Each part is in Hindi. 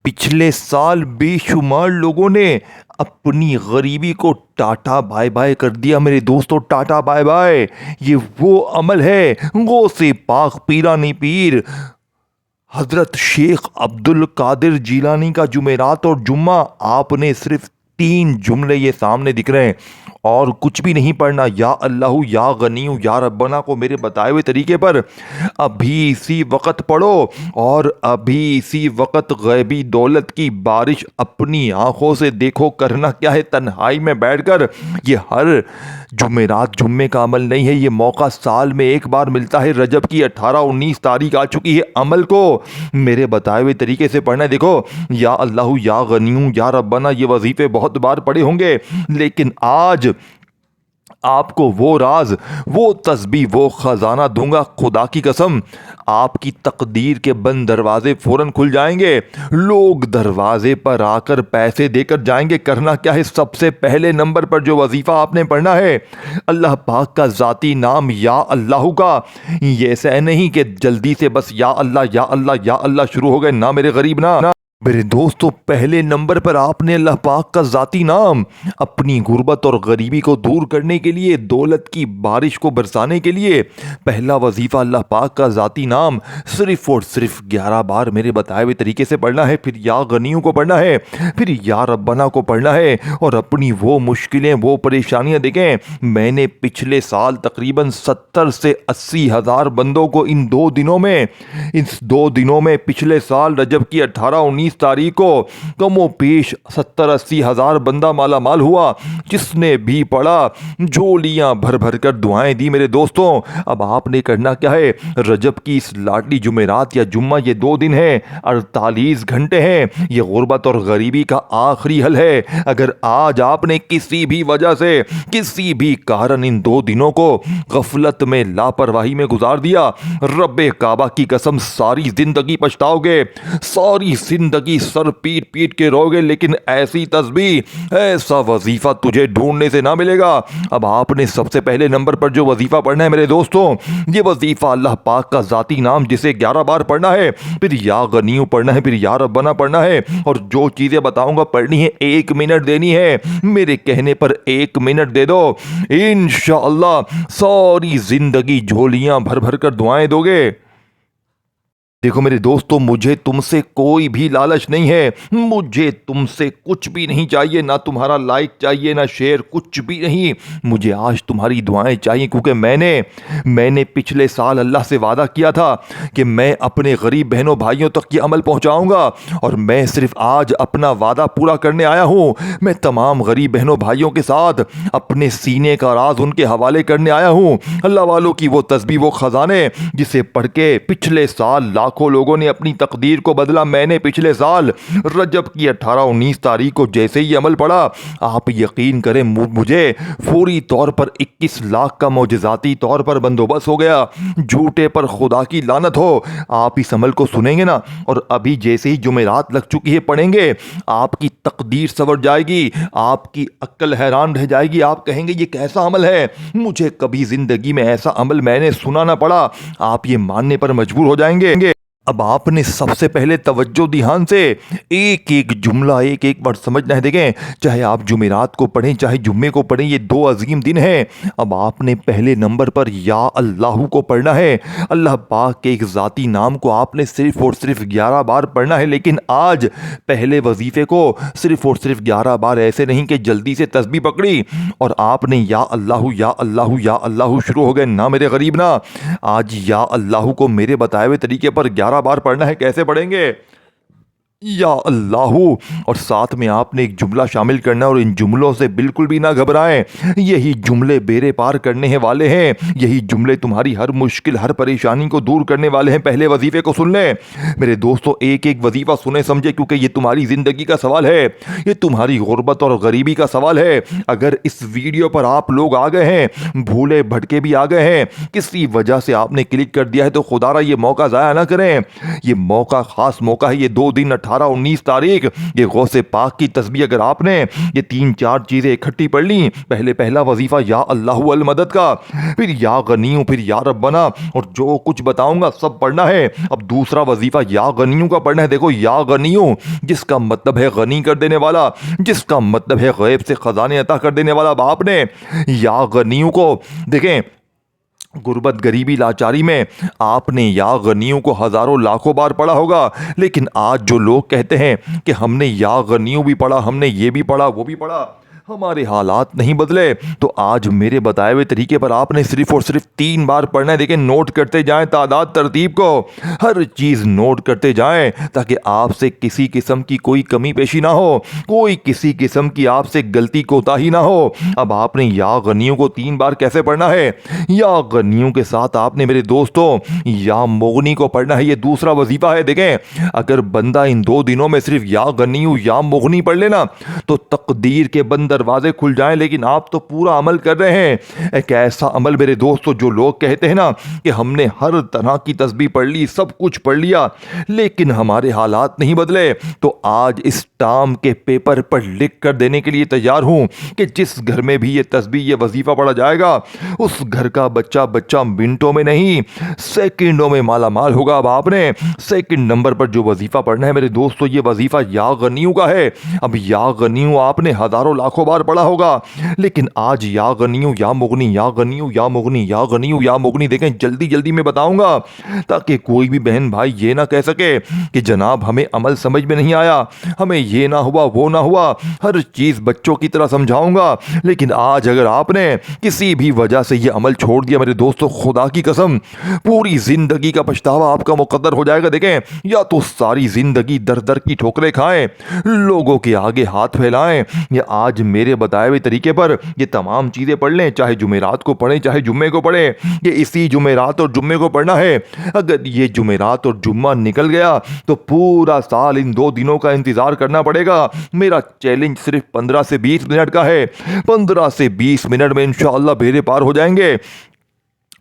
पिछले साल बेशुमार लोगों ने अपनी गरीबी को टाटा बाय बाय कर दिया मेरे दोस्तों। टाटा बाय बाय ये वो अमल है गौसे पाक पीरानी पीर हजरत शेख अब्दुल कादिर जीलानी का जुमेरात और जुम्मा। आपने सिर्फ 3 जुमले ये सामने दिख रहे हैं और कुछ भी नहीं पढ़ना। या अल्लाह या गनीयू या रब्बना को मेरे बताए हुए तरीके पर अभी इसी वक्त पढ़ो और अभी इसी वक्त गैबी दौलत की बारिश अपनी आंखों से देखो। करना क्या है, तन्हाई में बैठकर। ये हर जुमेरात जुम्मे का अमल नहीं है, ये मौका साल में एक बार मिलता है। रजब की 18-19 तारीख आ चुकी है। अमल को मेरे बताए हुए तरीके से पढ़ना है। देखो, या अल्लाह या गनीयू या रब्बना ये वजीफे बहुत बार पढ़े होंगे, लेकिन आज आपको वो राज, वो तस्बीह, वो खजाना दूंगा। खुदा की कसम, आपकी तकदीर के बंद दरवाजे फौरन खुल जाएंगे। लोग दरवाजे पर आकर पैसे देकर जाएंगे। करना क्या है, सबसे पहले नंबर पर जो वजीफा आपने पढ़ना है अल्लाह पाक का ज़ाती नाम या अल्लाह का। ये ऐसा नहीं कि जल्दी से बस या अल्लाह या अल्लाह या अल्लाह शुरू हो गए। ना मेरे गरीब, ना मेरे दोस्तों, पहले नंबर पर आपने अल्लाह पाक का ज़ाती नाम अपनी गुर्बत और गरीबी को दूर करने के लिए, दौलत की बारिश को बरसाने के लिए पहला वजीफ़ा अल्लाह पाक का ज़ाती नाम सिर्फ़ और सिर्फ 11 बार मेरे बताए हुए तरीके से पढ़ना है। फिर या गनियों को पढ़ना है, फिर या रब्बना को पढ़ना है और अपनी वो मुश्किलें, वो परेशानियाँ देखें। मैंने पिछले साल तकरीबन 70 से 80 हज़ार बंदों को इन 2 दिनों में पिछले साल रजब की 18-19 तारीख को कमो पेश 70-80 हज़ार बंदा माला माल हुआ। जिसने भी पढ़ा झोलियां भर भर कर दुआएं दी मेरे दोस्तों। अब आपने करना क्या है, रजब की इस लाडली जुमेरात या जुम्मा, ये 2 दिन हैं, 48 घंटे हैं। ये गुर्बत और गरीबी का आखिरी हल है। अगर आज आपने किसी भी वजह से, किसी भी कारण इन 2 दिनों को गफलत में, लापरवाही में गुजार दिया, रब्बे काबा की कसम सारी जिंदगी पछताओगे, सारी जिंदगी सर पीट पीट के रोगे। लेकिन ऐसी तस्बीह, ऐसा वजीफा तुझे ढूंढने से ना मिलेगा। अब आपने सबसे पहले नंबर पर जो वजीफा पढ़ना है मेरे दोस्तों, ये वजीफा अल्लाह पाक का जाती नाम, जिसे 11 बार पढ़ना है, फिर या गनीयू पढ़ना है, फिर या रब्बना पढ़ना है और जो चीजें बताऊंगा पढ़नी है। 1 मिनट देनी है, मेरे कहने पर 1 मिनट दे दो, इंशाअल्लाह सारी जिंदगी झोलियां भर भर कर दुआएं दोगे। देखो मेरे दोस्तों, मुझे तुमसे कोई भी लालच नहीं है, मुझे तुमसे कुछ भी नहीं चाहिए, ना तुम्हारा लाइक चाहिए, ना शेयर, कुछ भी नहीं। मुझे आज तुम्हारी दुआएं चाहिए, क्योंकि मैंने पिछले साल अल्लाह से वादा किया था कि मैं अपने गरीब बहनों भाइयों तक ये अमल पहुंचाऊंगा और मैं सिर्फ आज अपना वादा पूरा करने आया हूं। मैं तमाम गरीब बहनों भाइयों के साथ अपने सीने का राज उनके हवाले करने आया हूं। अल्लाह वालों की वो तस्बीह, वो खजाने जिसे पढ़ के पिछले साल लाखों लोगों ने अपनी तकदीर को बदला। मैंने पिछले साल रजब की 18-19 तारीख को जैसे ही अमल पड़ा, आप यकीन करें मुझे फौरी तौर पर 21 लाख का मौजज़ाती तौर पर बंदोबस्त हो गया। झूठे पर खुदा की लानत हो। आप इस अमल को सुनेंगे ना, और अभी जैसे ही जुमेरात लग चुकी है पढ़ेंगे, आपकी तकदीर संवर जाएगी, आपकी अक्ल हैरान रह जाएगी। आप कहेंगे ये कैसा अमल है, मुझे कभी जिंदगी में ऐसा अमल मैंने सुना ना पड़ा। आप ये मानने पर मजबूर हो जाएंगे। अब आपने सबसे पहले तवज्जो ध्यान से एक एक जुमला, एक एक वर्ड समझना है। देखें, चाहे आप जुमेरात को पढ़ें, चाहे जुम्मे को पढ़ें, ये 2 अजीम दिन हैं। अब आपने पहले नंबर पर या अल्लाह को पढ़ना है। अल्लाह पाक के एक ज़ाती नाम को आपने सिर्फ और सिर्फ 11 बार पढ़ना है। लेकिन आज पहले वजीफे को सिर्फ और सिर्फ 11 बार ऐसे नहीं कि जल्दी से तस्बीह पकड़ी और आपने या अल्लाह या अल्लाह या अल्लाह शुरू हो गए। ना मेरे गरीब, ना। आज या अल्लाह को मेरे बताए हुए तरीके पर 11 बार पढ़ना है। कैसे पढ़ेंगे? या अल्लाह, और साथ में आपने एक जुमला शामिल करना है और इन जुमलों से बिल्कुल भी ना घबराएं। यही जुमले बेरे पार करने हैं वाले हैं। यही जुमले तुम्हारी हर मुश्किल, हर परेशानी को दूर करने वाले हैं। पहले वजीफे को सुन लें मेरे दोस्तों, एक एक वजीफा सुने समझे, क्योंकि ये तुम्हारी जिंदगी का सवाल है, ये तुम्हारी गुर्बत और गरीबी का सवाल है। अगर इस वीडियो पर आप लोग आ गए हैं, भूले भटके भी आ गए हैं, किसी वजह से आपने क्लिक कर दिया है, तो खुदारा ये मौका ज़ाया ना करें। ये मौका खास मौका है। ये 2 दिन 18 18-19 तारीख, ये गौसे पाक की तस्बीह अगर आपने ये 3-4 चीज़ें इकट्ठी पढ़ ली, पहला वजीफ़ा या अल्लाहु अल मदद का, फिर या गनियों, फिर या रब्बना, और जो कुछ बताऊंगा सब पढ़ना है। अब दूसरा वजीफ़ा या गनियों का पढ़ना है। देखो, या गनियों जिसका मतलब है गनी कर देने वाला, जिसका मतलब है गैब से खजाने अता कर देने वाला। बाप ने या गनियों को देखें, गुर्बत, गरीबी, लाचारी में आपने या गनियों को हजारों लाखों बार पढ़ा होगा, लेकिन आज जो लोग कहते हैं कि हमने या गनियों भी पढ़ा, हमने ये भी पढ़ा, वो भी पढ़ा, हमारे हालात नहीं बदले, तो आज मेरे बताए हुए तरीके पर आपने सिर्फ और सिर्फ 3 बार पढ़ना है। देखें, नोट करते जाएं तादाद तरतीब को, हर चीज़ नोट करते जाएं ताकि आपसे किसी किस्म की कोई कमी पेशी ना हो, कोई किसी किस्म की आपसे गलती कोताही ना हो। अब आपने या गनियों को 3 बार कैसे पढ़ना है? या गनियों के साथ आपने मेरे दोस्तों या मुगनी को पढ़ना है। ये दूसरा वजीफा है। देखें, अगर बंदा इन 2 दिनों में सिर्फ या गनियों या मुगनी पढ़ लेना तो तकदीर के बंद दरवाजे खुल जाएं। लेकिन आप तो पूरा अमल कर रहे हैं, एक ऐसा अमल मेरे दोस्तों, जो लोग कहते हैं ना कि हमने हर तरह की तस्बीह पढ़ ली, सब कुछ पढ़ लिया, लेकिन हमारे हालात नहीं बदले, तो आज इस टाम के पेपर पर लिख कर देने के लिए तैयार हूं कि जिस घर में भी ये तस्बीह, ये वजीफा पढ़ा जाएगा, उस घर का बच्चा मिनटों में नहीं सेकंडों में माला माल होगा। अब आपने सेकंड नंबर पर जो वजीफा पढ़ना है मेरे दोस्तों, ये वजीफा या गनियों का है। अब या गनियों आपने हजारों लाखों बार पढ़ा होगा, लेकिन आज या गनियों या मुगनी, या गनियों या मुगनी, या गनियों या मुगनी। देखें, जल्दी जल्दी मैं बताऊंगा ताकि कोई भी बहन भाई ये ना कह सके कि जनाब हमें अमल समझ में नहीं आया, हमें ये ना हुआ, वो ना हुआ। हर चीज बच्चों की तरह समझाऊंगा, लेकिन आज अगर आपने किसी भी वजह से ये अमल छोड़ दिया मेरे दोस्तों, खुदा की कसम पूरी जिंदगी का पछतावा आपका मुकद्दर हो जाएगा। देखें, या तो सारी जिंदगी दर दर की ठोकरें खाएं, लोगों के आगे हाथ फैलाएं, या आज मेरे बताए हुए तरीके पर ये तमाम चीज़ें पढ़ लें, चाहे जुमेरात को पढ़ें, चाहे जुम्मे को पढ़ें। ये इसी जुमेरात और जुम्मे को पढ़ना है। अगर ये जुमेरात और जुम्मा निकल गया तो पूरा साल इन 2 दिनों का इंतज़ार करना पड़ेगा। मेरा चैलेंज सिर्फ 15 से 20 मिनट का है। 15 से 20 मिनट में इंशाअल्लाह बेड़े पार हो जाएंगे।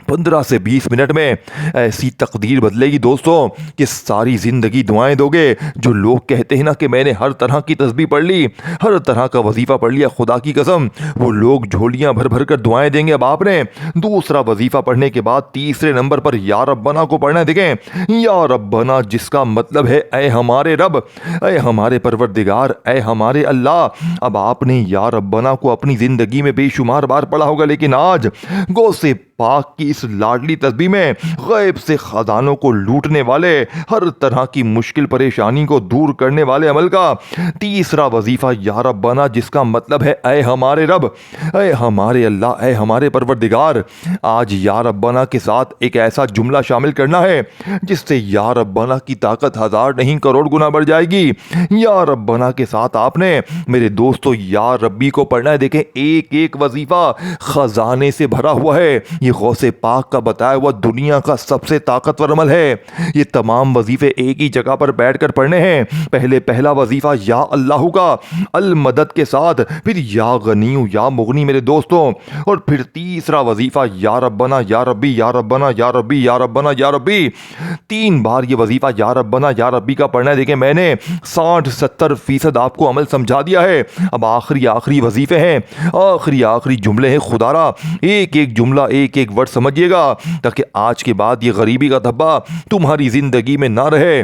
15 से 20 मिनट में ऐसी तकदीर बदलेगी दोस्तों कि सारी ज़िंदगी दुआएं दोगे। जो लोग कहते हैं ना कि मैंने हर तरह की तस्बीह पढ़ ली, हर तरह का वजीफ़ा पढ़ लिया, खुदा की कसम वो लोग झोलियां भर भर कर दुआएं देंगे। अब आपने दूसरा वजीफ़ा पढ़ने के बाद तीसरे नंबर पर या रब्बना को पढ़ना है। देखें, या रब्बना जिसका मतलब है ऐ हमारे रब, ऐ हमारे परवरदिगार, ऐ हमारे अल्लाह। अब आपने या रब्बना को अपनी ज़िंदगी में बेशुमार बार पढ़ा होगा, लेकिन आज गौसे पाक की इस लाडली तस्बीह में गैब से खजानों को लूटने वाले, हर तरह की मुश्किल परेशानी को दूर करने वाले अमल का तीसरा वजीफा या रब्बना जिसका मतलब है ऐ हमारे रब, ऐ हमारे अल्लाह, ऐ हमारे परवरदिगार। आज या रब्बना के साथ एक ऐसा जुमला शामिल करना है जिससे या रब्बना की ताकत 1000 नहीं करोड़ गुना बढ़ जाएगी। या रब्बना के साथ आपने मेरे दोस्तों या रब्बी को पढ़ना है। देखें, एक एक वजीफा खजाने से भरा हुआ है। ये गौसे पाक का बताया हुआ दुनिया का सबसे ताकतवर अमल है। ये तमाम वजीफे एक ही जगह पर बैठकर पढ़ने हैं। पहला वजीफा या अल्लाह का अल मदद के साथ, फिर या गनीयू या मुगनी मेरे दोस्तों, और फिर तीसरा वजीफा या रब्बना या रब्बी, या रब्बना या रब्बी, या रब्बना या रब्बी। 3 बार ये वजीफा या रब्बना या रब्बी का पढ़ना है। देखें, मैंने 60-70% आपको अमल समझा दिया है। अब आखिरी वजीफे हैं, आखिरी जुमले हैं। खुदारा एक एक जुमला, एक एक वर्ड समझिएगा ताकि आज के बाद ये गरीबी का धब्बा तुम्हारी जिंदगी में ना रहे।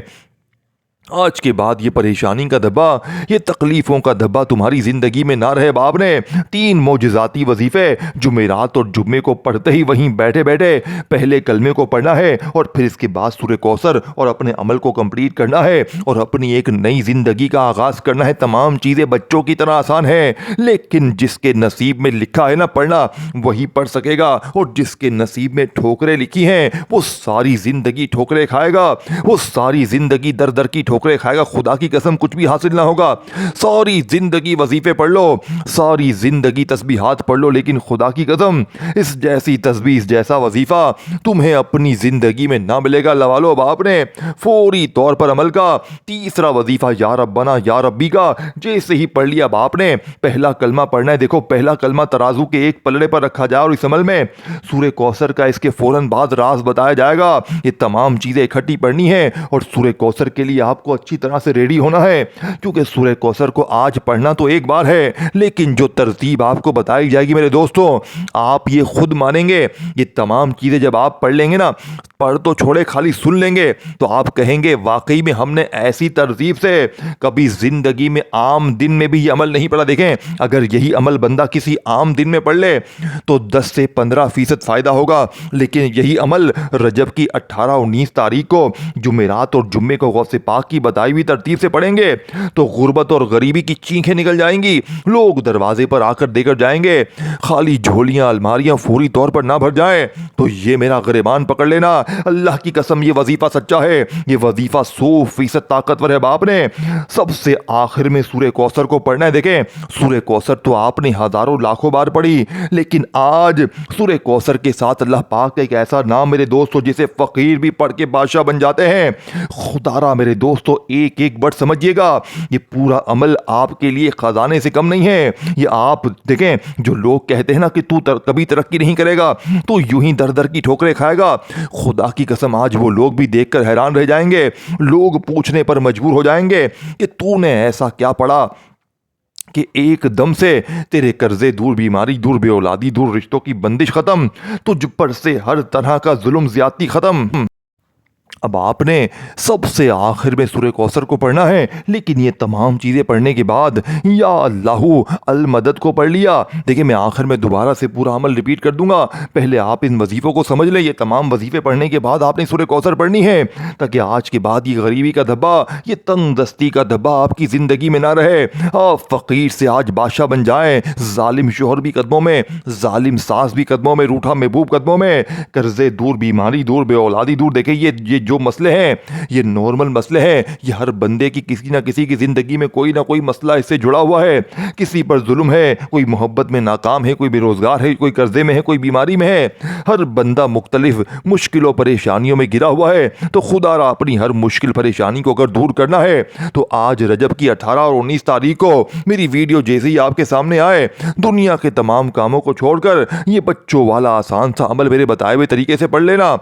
आज के बाद ये परेशानी का धब्बा, ये तकलीफ़ों का धब्बा तुम्हारी ज़िंदगी में ना रहे। बाप ने 3 मौजज़ाती वजीफ़े जुमेरात और जुम्मे को पढ़ते ही वहीं बैठे बैठे पहले कलमे को पढ़ना है, और फिर इसके बाद सूरह कौसर, और अपने अमल को कंप्लीट करना है और अपनी एक नई ज़िंदगी का आगाज़ करना है। तमाम चीज़ें बच्चों की तरह आसान है, लेकिन जिसके नसीब में लिखा है ना पढ़ना, वही पढ़ सकेगा। और जिसके नसीब में ठोकरें लिखी हैं, वो सारी ज़िंदगी ठोकरें खाएगा, वो सारी ज़िंदगी दर दर की ठोकरें खाएगा। खुदा की कसम कुछ भी हासिल ना होगा। सारी जिंदगी वजीफे पढ़ लो, सारी जिंदगी तस्बीहात पढ़ लो, लेकिन खुदा की कसम इस जैसी तस्बीह, इस जैसा वजीफा तुम्हें अपनी जिंदगी में ना मिलेगा। लवालो बाप ने फौरी तौर पर अमल का तीसरा वजीफा या रब्बना या रब्बी का जैसे ही पढ़ लिया, बाप ने पहला कलमा पढ़ना है। देखो, पहला कलमा तराजू के एक पलड़े पर रखा जाए और इस अमल में सूरह कौसर का इसके फौरन बाद राज बताया जाएगा। ये तमाम चीजें इकट्ठी पढ़नी है, और सूरह कौसर के लिए आपको आपको अच्छी तरह से रेडी होना है, क्योंकि सूरह कौसर को आज पढ़ना तो एक बार है, लेकिन जो तरतीब आपको बताई जाएगी मेरे दोस्तों, आप ये खुद मानेंगे। ये तमाम चीज़ें जब आप पढ़ लेंगे ना, पढ़ तो छोड़े खाली सुन लेंगे, तो आप कहेंगे वाकई में हमने ऐसी तरतीब से कभी ज़िंदगी में आम दिन में भी ये अमल नहीं पढ़ा। देखें, अगर यही अमल बंदा किसी आम दिन में पढ़ ले तो 10 से 15% फ़ायदा होगा, लेकिन यही अमल रजब की 18-19 तारीख को जुमेरात और जुम्मे को गौसे पाक की बताई हुई तरतीब से पढ़ेंगे तो गुर्बत और गरीबी की चीखें निकल जाएंगी। लोग दरवाजे पर आकर देकर जाएंगे, खाली झोलियां अलमारियां फौरी तौर पर ना भर जाएं। तो ये मेरा गिरबान पकड़ लेना, अल्लाह की कसम ये वजीफा सच्चा है, ये वजीफा 100% ताकतवर है। बाप ने सबसे आखिर में सूरह कौसर को पढ़ना है। देखें, सूरह कौसर तो आपने हजारों लाखों बार पढ़ी, लेकिन आज सूरह कौसर के साथ अल्लाह पाक का एक ऐसा नाम मेरे दोस्तों जिसे फकीर भी पढ़ के बादशाह बन जाते हैं। खुदारा मेरे दोस्तों, एक एक वर्ड समझिएगा, ये पूरा अमल आपके लिए खजाने से कम नहीं है। ये आप देखें, जो लोग कहते हैं ना कि तू कभी तरक्की नहीं करेगा, तू यूं ही दर दर की ठोकरें खाएगा, खुदा की कसम आज वो लोग भी देखकर हैरान रह जाएंगे। लोग पूछने पर मजबूर हो जाएंगे कि तूने ऐसा क्या पढ़ा कि एकदम से तेरे कर्जे दूर, बीमारी दूर, बेऔलादी दूर, रिश्तों की बंदिश खत्म, तुझ पर से हर तरह का जुल्म ज्यादती खत्म। अब आपने सबसे आखिर में सूरह कौसर को पढ़ना है, लेकिन ये तमाम चीज़ें पढ़ने के बाद या अल्लाहु अल मदद को पढ़ लिया। देखिए, मैं आखिर में दोबारा से पूरा अमल रिपीट कर दूंगा, पहले आप इन वजीफ़ों को समझ लें। ये तमाम वजीफ़े पढ़ने के बाद आपने सूरह कौसर पढ़नी है, ताकि आज के बाद ये गरीबी का धब्बा, ये तंग दस्ती का धब्बा आपकी ज़िंदगी में ना रहे। आप फ़कीर से आज बादशाह बन जाएं, जालिम शोहर भी कदमों में, जालिम सास भी कदमों में, रूठा महबूब कदमों में, कर्जे दूर, बीमारी दूर, बेऔलादी दूर। देखिए, ये जो मसले हैं ये नॉर्मल मसले हैं। ये हर बंदे की किसी ना किसी की ज़िंदगी में कोई ना कोई मसला इससे जुड़ा हुआ है। किसी पर जुल्म है, कोई मोहब्बत में नाकाम है, कोई बेरोज़गार है, कोई कर्जे में है, कोई बीमारी में है। हर बंदा मुख्तलिफ मुश्किलों परेशानियों में गिरा हुआ है। तो खुदारा अपनी हर मुश्किल परेशानी को अगर दूर करना है तो आज रजब की 18 और 19 तारीख को मेरी वीडियो जैसे ही आपके सामने आए, दुनिया के तमाम कामों को छोड़कर ये बच्चों वाला आसान सा अमल मेरे बताए हुए तरीके से पढ़ लेना।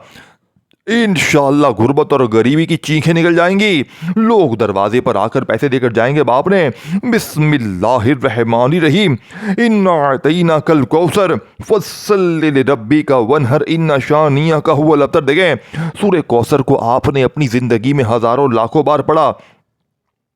इंशाअल्लाह गुर्बत और गरीबी की चीखें निकल जाएंगी, लोग दरवाजे पर आकर पैसे देकर जाएंगे। बाप ने बिस्मिल्लाहिर्रहमानिर्रहीम इन्ना अतईना कल कौसर फस्सल्लि लिरब्बिका वनहर इन्ना शानियका हुवल अब्तर। देखें, सूरह कौसर को आपने अपनी ज़िंदगी में हज़ारों लाखों बार पढ़ा,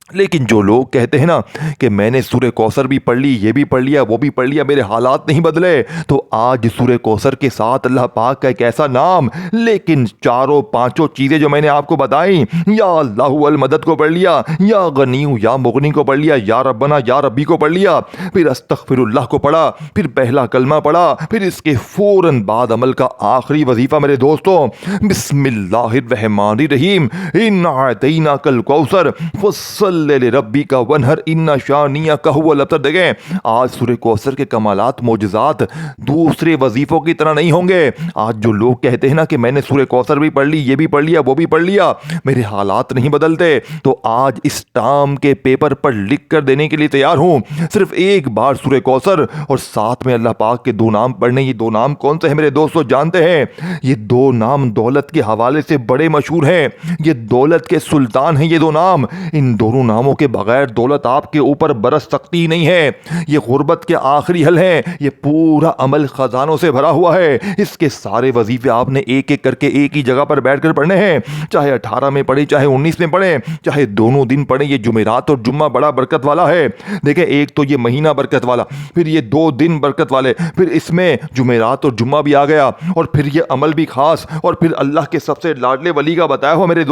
लेकिन जो लोग कहते हैं ना कि मैंने सूरह कौसर भी पढ़ ली, ये भी पढ़ लिया, वो भी पढ़ लिया, मेरे हालात नहीं बदले, तो आज सूरह कौसर के साथ अल्लाह पाक का एक ऐसा नाम, लेकिन चारों पांचों चीज़ें जो मैंने आपको बताई, या अल्लाहु अल मदद को पढ़ लिया, या गनीयु या मुगनी को पढ़ लिया, या रब्बना या रब्बी को पढ़ लिया, फिर अस्तगफिरुल्लाह को पढ़ा, फिर पहला कलमा पढ़ा, फिर इसके फ़ौरन बाद अमल का आखिरी वजीफ़ा मेरे दोस्तों बिस्मिल्लाहिर्रहमानिर्रहीम इन्ना अतईना कल कौसर फस्सल रब्बी का वनहर इन्ना शानिया कहवल अब्तर। देखें, आज सूरह कौसर के कमालात मोजज़ात दूसरे वजीफ़ों की तरह नहीं होंगे। आज जो लोग कहते हैं ना कि मैंने सूरह कौसर भी पढ़ ली, ये भी पढ़ लिया, वो भी पढ़ लिया, मेरे हालात नहीं बदलते, तो आज इस टाम के पेपर पर लिख कर देने के लिए तैयार हूँ। सिर्फ एक बार सूरह कौसर और साथ में अल्लाह पाक के दो नाम पढ़ने। ये दो नाम कौन से हैं मेरे दोस्तों जानते हैं? ये दो नाम दौलत के हवाले से बड़े मशहूर हैं। ये दौलत के सुल्तान हैं ये दो नाम। इन दोनों नामों के बगैर दौलत आपके ऊपर बरस सकती ही नहीं है। ये गुर्बत के आखिरी हल हैं। ये पूरा अमल खजानों से भरा हुआ है। इसके सारे वजीफे आपने एक एक करके एक ही जगह पर बैठकर पढ़ने हैं, चाहे 18 में पढ़े, चाहे 19 में पढ़े, चाहे दोनों दिन पढ़े। ये जुमेरात और जुम्मा बड़ा बरकत वाला है। देखें, एक तो ये महीना बरकत वाला, फिर ये 2 दिन बरकत वाले, फिर इसमें जुमेरात और जुम्मा भी आ गया, और फिर ये अमल भी खास, और फिर अल्लाह के सबसे लाडले वली का बताया हुआ। मेरे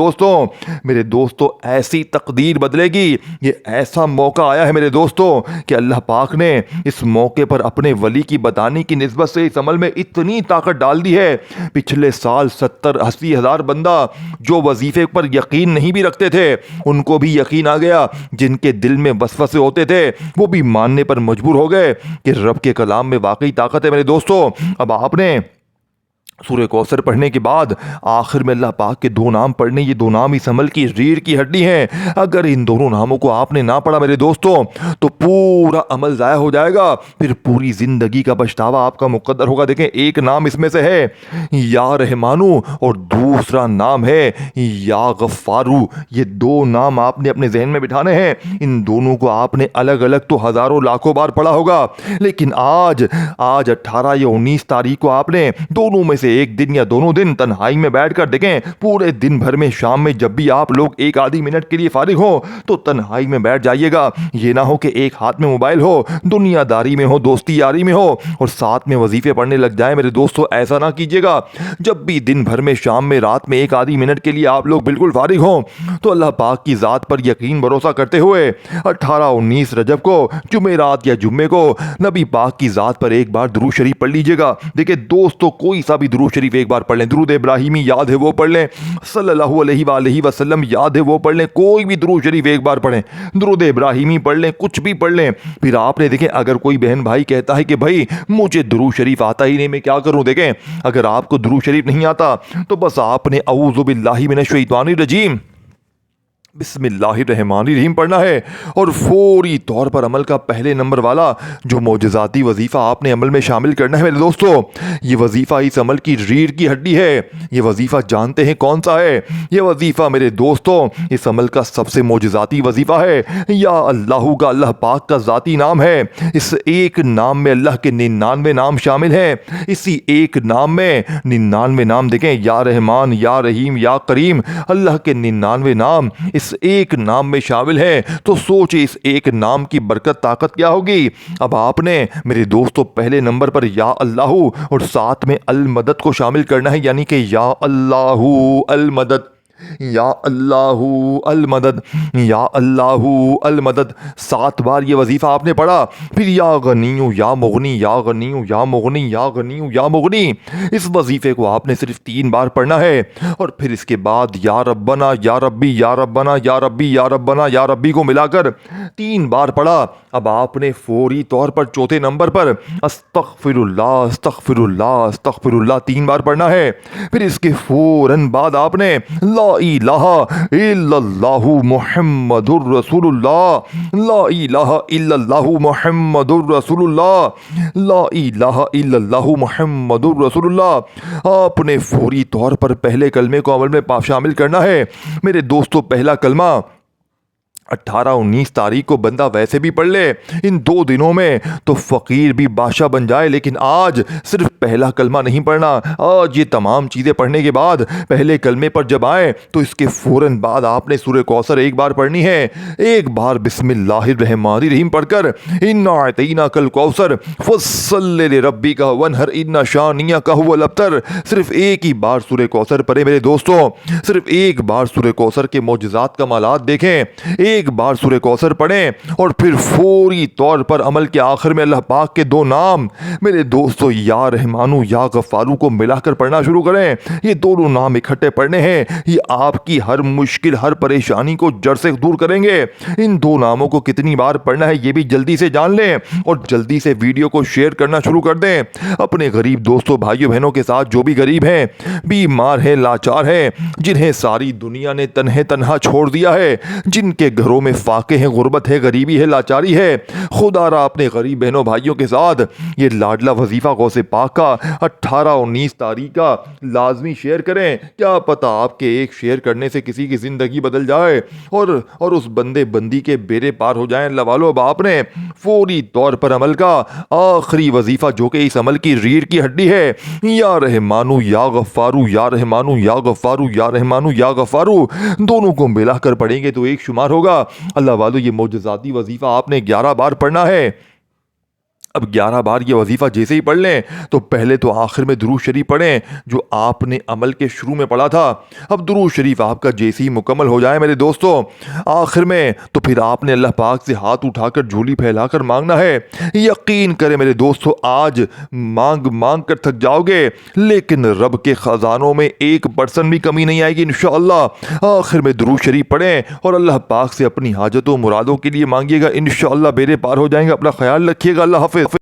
दोस्तों ऐसी तकदीर बदलेगी। ये ऐसा मौका आया है मेरे दोस्तों कि अल्लाह पाक ने इस मौके पर अपने वली की बताने की निस्बत से इस अमल में इतनी ताकत डाल दी है। पिछले साल 70-80 हज़ार बंदा जो वजीफे पर यकीन नहीं भी रखते थे, उनको भी यकीन आ गया। जिनके दिल में वसवसे होते थे वो भी मानने पर मजबूर हो गए कि रब के कलाम में वाकई ताकत है। मेरे दोस्तों, अब आपने सूर्य कौसर पढ़ने के बाद आखिर में अल्लाह पाक के दो नाम पढ़ने, ये दो नाम इस अमल की रीढ़ की हड्डी हैं। अगर इन दोनों नामों को आपने ना पढ़ा मेरे दोस्तों तो पूरा अमल ज़ाया हो जाएगा, फिर पूरी ज़िंदगी का पछतावा आपका मुकद्दर होगा। देखें, एक नाम इसमें से है या रहमानू और दूसरा नाम है या गफ्फारू। ये दो नाम आपने अपने जहन में बिठाने हैं। इन दोनों को आपने अलग अलग तो हज़ारों लाखों बार पढ़ा होगा, लेकिन आज 18 या 19 तारीख को आपने दोनों में से एक दिन या दोनों दिन तन्हाई में बैठकर देखें, पूरे दिन भर में शाम में जब भी आप लोग एक आधी मिनट के लिए फारिग हो तो तन्हाई में बैठ जाइएगा। ये ना हो कि एक हाथ में मोबाइल हो, दुनियादारी में हो, दोस्ती यारी में हो और साथ में वजीफे पढ़ने लग जाए। मेरे दोस्तों, ऐसा ना कीजिएगा। जब भी दिन भर में शाम में रात में एक आधी मिनट के लिए आप लोग बिल्कुल फारिग हो तो अल्लाह पाक की ज़ात पर यकीन भरोसा करते हुए 18-19 रजब को जुमेरात या जुम्मे को नबी पाक की ज़ात पर एक बार दुरूद शरीफ पढ़ लीजिएगा। देखिए दोस्तों, कोई सा भी दुरूद शरीफ एक बार पढ़ लें, दुरूद इब्राहिमी याद है वो पढ़ लें, सल्लल्लाहु अलैहि वसल्लम याद है वो पढ़ लें, कोई भी दुरूद शरीफ एक बार पढ़ें, दुरूद इब्राहिमी पढ़ लें, कुछ भी पढ़ लें। फिर आपने देखें, अगर कोई बहन भाई कहता है कि भाई मुझे दुरूद शरीफ आता ही नहीं, मैं क्या करूं? देखें, अगर आपको दुरूद शरीफ नहीं आता तो बस आपने औज़ु बिल्लाहि मिनश शैतानिर रजीम बिस्मिल्लाहिर्रहमानिर्रहीम पढ़ना है और फौरी तौर पर अमल का पहले नंबर वाला जो मोजज़ाती वजीफ़ा आपने अमल में शामिल करना है। मेरे दोस्तों, ये वजीफ़ा इस अमल की रीढ़ की हड्डी है। ये वजीफ़ा जानते हैं कौन सा है? ये वजीफ़ा मेरे दोस्तों इस अमल का सबसे मोजज़ाती वजीफ़ा है। या अल्लाह का, अल्लाह पाक का ज़ाती नाम है। इस एक नाम में अल्लाह के 99 नाम शामिल हैं। इसी एक नाम में 99 नाम देखें, या रहमान, या रहीम, या करीम, अल्लाह के 99 नाम इस एक नाम में शामिल है। तो सोचिए इस एक नाम की बरकत ताकत क्या होगी। अब आपने मेरे दोस्तों पहले नंबर पर या अल्लाहू और साथ में अल मदद को शामिल करना है, यानी कि या अल्लाहू अल मदद, या अल्लाहू अल मदद, या अल्लाहू अल मदद। 7 बार ये वजीफ़ा आपने पढ़ा। फिर या गनीयू या मुगनी, या गनीयू या मुगनी, या गनीयू या मुगनी। इस वजीफ़े को आपने सिर्फ 3 बार पढ़ना है और फिर इसके बाद या रब्बना, या रब्बी, या रब्बना, या रब्बी, या रब्बना, या रब्बी को मिलाकर 3 बार पढ़ा। अब आपने फौरी तौर पर चौथे नंबर पर अस्तगफिरुल्लाह, अस्तगफिरुल्लाह, अस्तगफिरुल्लाह 3 बार पढ़ना है। फिर इसके फौरन बाद आपने ला इलाहा इल्लल्लाहु मुहम्मदुर रसूलुल्लाह, ला इलाहा इल्लल्लाहु मुहम्मदुर रसूलुल्लाह, ला इलाहा इल्लल्लाहु मुहम्मदुर रसूलुल्लाह। आपने फौरी तौर पर पहले कलमे को अमल में शामिल करना है। मेरे दोस्तों, पहला कलमा 18-19 तारीख को बंदा वैसे भी पढ़ ले इन 2 दिनों में तो फ़कीर भी बादशाह बन जाए, लेकिन आज सिर्फ पहला कलमा नहीं पढ़ना। आज ये तमाम चीज़ें पढ़ने के बाद पहले कलमे पर जब आए तो इसके फ़ौरन बाद आपने सूरह कौसर एक बार पढ़नी है। एक बार बिस्मिल्लाहिर्रहमानिर्रहीम पढ़कर इन्ना अतैना कल कौसर फस्सल्लि लिरब्बिका वन्हर इन्ना शानियका हुवल अब्तर। सिर्फ एक ही बार सूरह कौसर पढ़े मेरे दोस्तों, सिर्फ एक बार सूरह कौसर के मौजज़ात कमालात देखें, एक बार सूरह कौसर पढ़ें और फिर फौरी तौर पर अमल के आखिर में अल्लाह पाक के 2 नाम मेरे दोस्तों या रहमानू या गफ्फारू को मिलाकर पढ़ना शुरू करें। ये दोनों नाम इकट्ठे पढ़ने हैं। ये आपकी हर मुश्किल, हर परेशानी को जड़ से दूर करेंगे। इन 2 नामों को कितनी बार पढ़ना है ये भी जल्दी से जान लें और जल्दी से वीडियो को शेयर करना शुरू कर दें अपने गरीब दोस्तों भाइयों बहनों के साथ, जो भी गरीब हैं, बीमार हैं, लाचार हैं, जिन्हें सारी दुनिया ने तन्हे तन्हा छोड़ दिया है, जिनके घरों में फाके हैं, गुर्बत है, गरीबी है, लाचारी है। खुदारा अपने गरीब बहनों भाइयों के साथ ये लाडला वजीफा गौसे पाक का 18-19 तारीख का लाजमी शेयर करें। क्या पता आपके एक शेयर करने से किसी की जिंदगी बदल जाए और उस बंदे बंदी के बेड़े पार हो जाएं। अल्लाह वालों, अब आपने फौरी तौर पर अमल का आखिरी वजीफा जो कि इस अमल की रीढ़ की हड्डी है, या रहमानू या गफ्फारू, या रहमानू या गफ्फारू, या रहमानू या गफ्फारू, दोनों को मिलाकर पढ़ेंगे तो एक शुमार होगा। अल्लाह वालों, ये मोजज़ाती वजीफ़ा आपने 11 बार पढ़ना है। अब 11 बार ये वजीफ़ा जैसे ही पढ़ लें तो पहले तो आखिर में दुरूद शरीफ पढ़ें जो आपने अमल के शुरू में पढ़ा था। अब दुरूद शरीफ आपका जैसे ही मुकम्मल हो जाए मेरे दोस्तों आखिर में, तो फिर आपने अल्लाह पाक से हाथ उठाकर झोली फैलाकर मांगना है। यकीन करें मेरे दोस्तों, आज मांग मांग कर थक जाओगे, लेकिन रब के ख़जानों में 1% भी कमी नहीं आएगी इंशाअल्लाह। आखिर में दुरूद शरीफ पढ़ें और अल्लाह पाक से अपनी हाजतों मुरादों के लिए मांगिएगा। इंशाअल्लाह बेड़े पार हो जाएंगे। अपना ख्याल रखिएगा। अल्लाह हाफ़िज़।